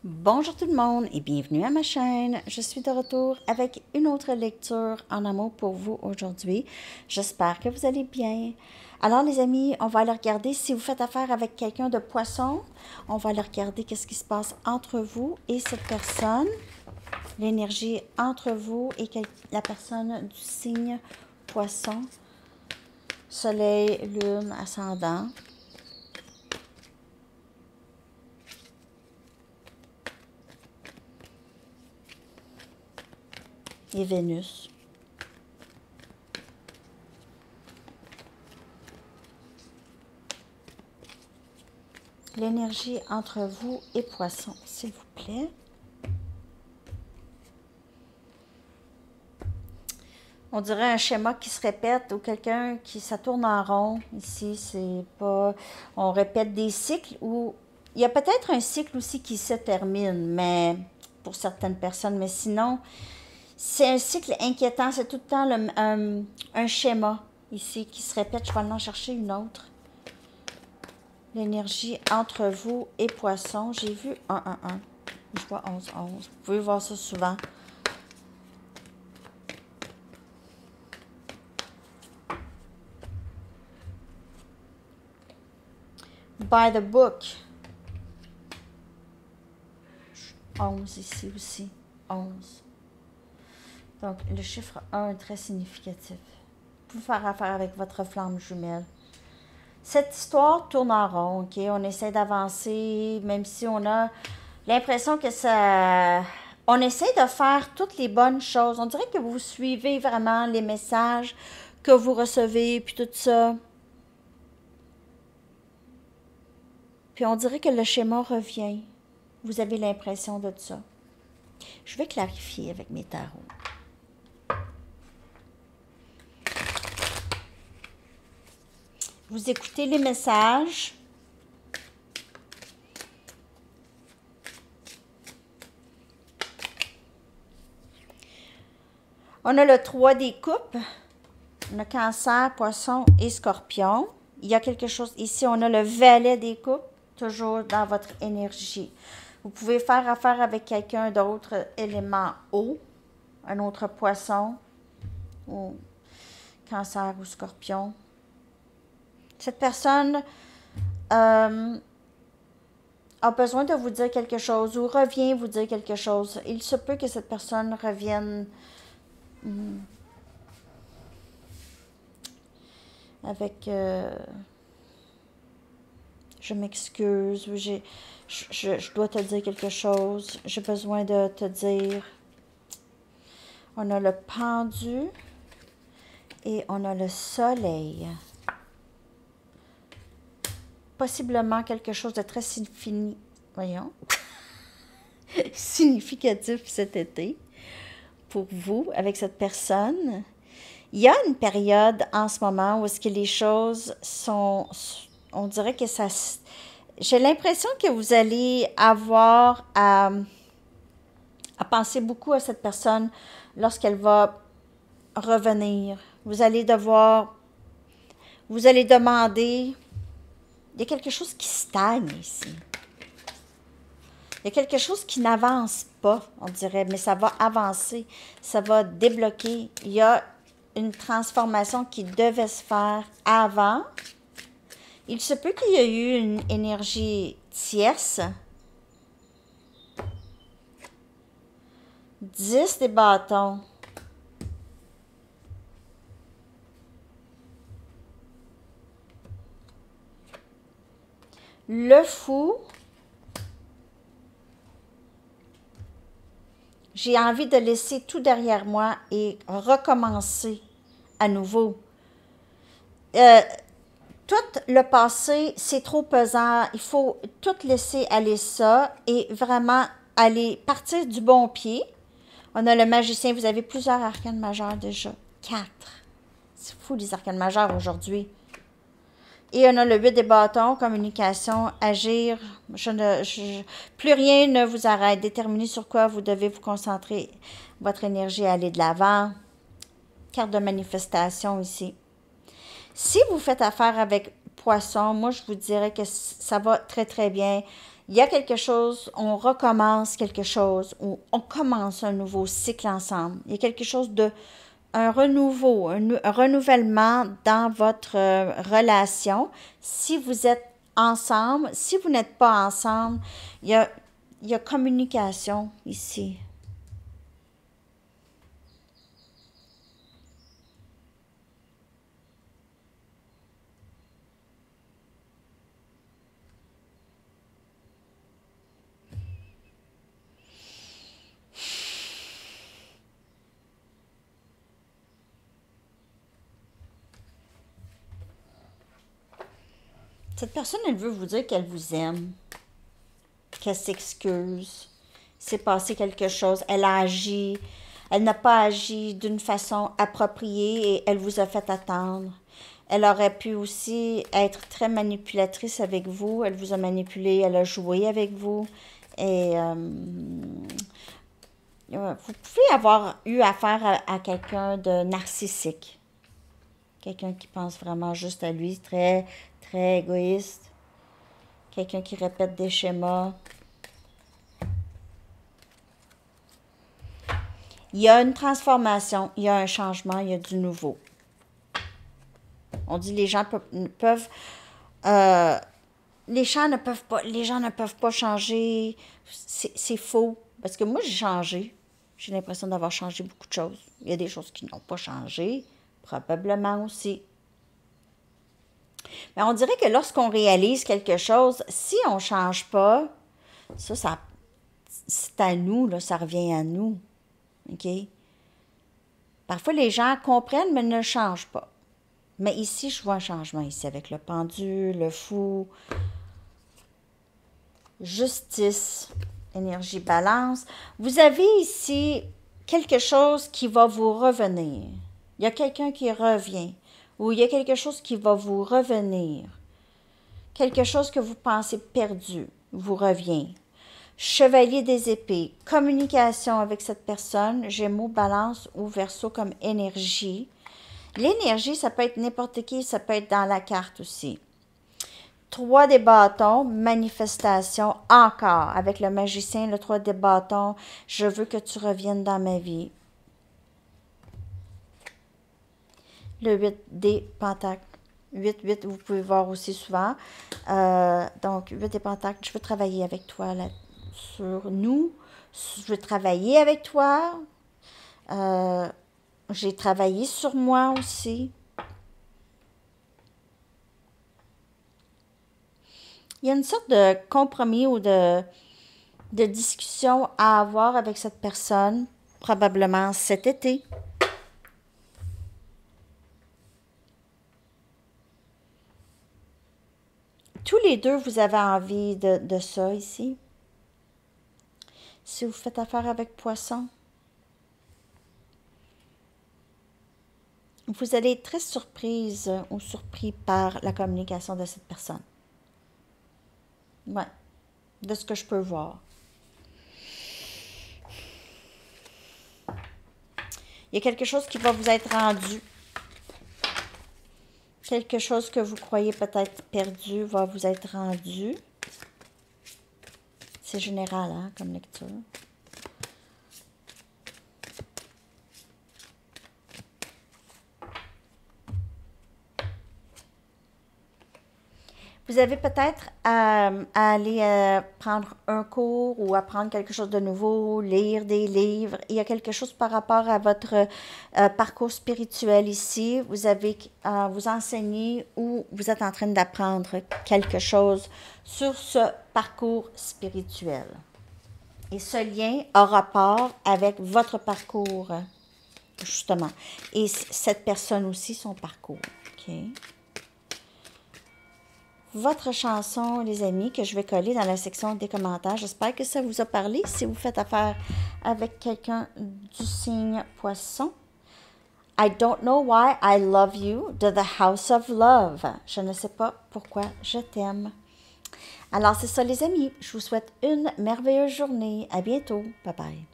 Bonjour tout le monde et bienvenue à ma chaîne. Je suis de retour avec une autre lecture en amour pour vous aujourd'hui. J'espère que vous allez bien. Alors les amis, on va aller regarder si vous faites affaire avec quelqu'un de poisson. On va aller regarder qu'est-ce qui se passe entre vous et cette personne. L'énergie entre vous et la personne du signe poisson. Soleil, lune, ascendant. Et Vénus. L'énergie entre vous et Poisson, s'il vous plaît. On dirait un schéma qui se répète ou quelqu'un qui ça tourne en rond. Ici, c'est pas... On répète des cycles ou... Il y a peut-être un cycle aussi qui se termine, mais pour certaines personnes. Mais sinon, c'est un cycle inquiétant. C'est tout le temps un schéma ici qui se répète. Je vais aller en chercher une autre. L'énergie entre vous et Poisson. J'ai vu 1-1-1. Je vois 11-11. Vous pouvez voir ça souvent. By the book. 11 ici aussi. 11. Donc, le chiffre 1 est très significatif. Vous pouvez faire affaire avec votre flamme jumelle. Cette histoire tourne en rond, ok? On essaie d'avancer, même si on a l'impression que ça... On essaie de faire toutes les bonnes choses. On dirait que vous suivez vraiment les messages que vous recevez, puis tout ça. Puis on dirait que le schéma revient. Vous avez l'impression de ça. Je vais clarifier avec mes tarots. Vous écoutez les messages. On a le 3 des coupes. On a Cancer, Poisson et Scorpion. Il y a quelque chose ici. On a le valet des coupes, toujours dans votre énergie. Vous pouvez faire affaire avec quelqu'un d'autre élément eau, un autre Poisson, ou Cancer ou Scorpion. Cette personne a besoin de vous dire quelque chose ou revient vous dire quelque chose. Il se peut que cette personne revienne avec je m'excuse, je dois te dire quelque chose, j'ai besoin de te dire. On a le pendu et on a le soleil. Possiblement quelque chose de très significatif cet été pour vous avec cette personne. Il y a une période en ce moment où est-ce que les choses sont, on dirait que ça, j'ai l'impression que vous allez avoir à penser beaucoup à cette personne lorsqu'elle va revenir. Vous allez demander, il y a quelque chose qui stagne ici. Il y a quelque chose qui n'avance pas, on dirait, mais ça va avancer, ça va débloquer. Il y a une transformation qui devait se faire avant. Il se peut qu'il y ait eu une énergie tierce. 10 des bâtons. Le fou. J'ai envie de laisser tout derrière moi et recommencer à nouveau. Tout le passé, c'est trop pesant. Il faut tout laisser aller ça et vraiment aller partir du bon pied. On a le magicien. Vous avez plusieurs arcanes majeurs déjà. 4. C'est fou les arcanes majeurs aujourd'hui. Et on a le 8 des bâtons, communication, agir. Plus rien ne vous arrête. Déterminez sur quoi vous devez vous concentrer. Votre énergie à aller de l'avant. Carte de manifestation ici. Si vous faites affaire avec Poisson, moi je vous dirais que ça va très très bien. Il y a quelque chose, on recommence quelque chose, ou on commence un nouveau cycle ensemble. Il y a quelque chose de, un renouveau, un renouvellement dans votre relation. Si vous êtes ensemble, si vous n'êtes pas ensemble, il y a communication ici. Cette personne, elle veut vous dire qu'elle vous aime, qu'elle s'excuse. Il s'est passé quelque chose, elle a agi, elle n'a pas agi d'une façon appropriée et elle vous a fait attendre. Elle aurait pu aussi être très manipulatrice avec vous, elle vous a manipulé, elle a joué avec vous et vous pouvez avoir eu affaire à quelqu'un de narcissique. Quelqu'un qui pense vraiment juste à lui, très, très égoïste. Quelqu'un qui répète des schémas. Il y a une transformation, il y a un changement, il y a du nouveau. On dit les gens peuvent les gens ne peuvent pas changer. C'est faux. Parce que moi, j'ai changé. J'ai l'impression d'avoir changé beaucoup de choses. Il y a des choses qui n'ont pas changé. Probablement aussi. Mais on dirait que lorsqu'on réalise quelque chose, si on ne change pas, ça c'est à nous, là, ça revient à nous. OK? Parfois, les gens comprennent, mais ne changent pas. Mais ici, je vois un changement ici avec le pendule, le fou, justice, énergie balance. Vous avez ici quelque chose qui va vous revenir. Il y a quelqu'un qui revient ou il y a quelque chose qui va vous revenir. Quelque chose que vous pensez perdu vous revient. Chevalier des épées, communication avec cette personne, Gémeaux, Balance ou Verseau comme énergie. L'énergie, ça peut être n'importe qui, ça peut être dans la carte aussi. 3 des bâtons, manifestation, encore, avec le magicien, le 3 des bâtons, je veux que tu reviennes dans ma vie. Le 8 des pentacles, 8, vous pouvez voir aussi souvent. Donc, 8 des pentacles, je veux travailler avec toi là, sur nous, je veux travailler avec toi. J'ai travaillé sur moi aussi. Il y a une sorte de compromis ou de discussion à avoir avec cette personne, probablement cet été. Tous les deux, vous avez envie de ça ici. Si vous faites affaire avec Poisson, vous allez être très surprise ou surpris par la communication de cette personne. Ouais, de ce que je peux voir. Il y a quelque chose qui va vous être rendu. Quelque chose que vous croyez peut-être perdu va vous être rendu. C'est général, hein, comme lecture. Vous avez peut-être à aller prendre un cours ou apprendre quelque chose de nouveau, lire des livres. Il y a quelque chose par rapport à votre parcours spirituel ici. Vous avez à vous enseigner ou vous êtes en train d'apprendre quelque chose sur ce parcours spirituel. Et ce lien a rapport avec votre parcours, justement. Et cette personne aussi, son parcours. OK? Votre chanson, les amis, que je vais coller dans la section des commentaires. J'espère que ça vous a parlé. Si vous faites affaire avec quelqu'un du signe Poisson. I don't know why I love you, de The House of Love. Je ne sais pas pourquoi je t'aime. Alors, c'est ça, les amis. Je vous souhaite une merveilleuse journée. À bientôt. Bye bye.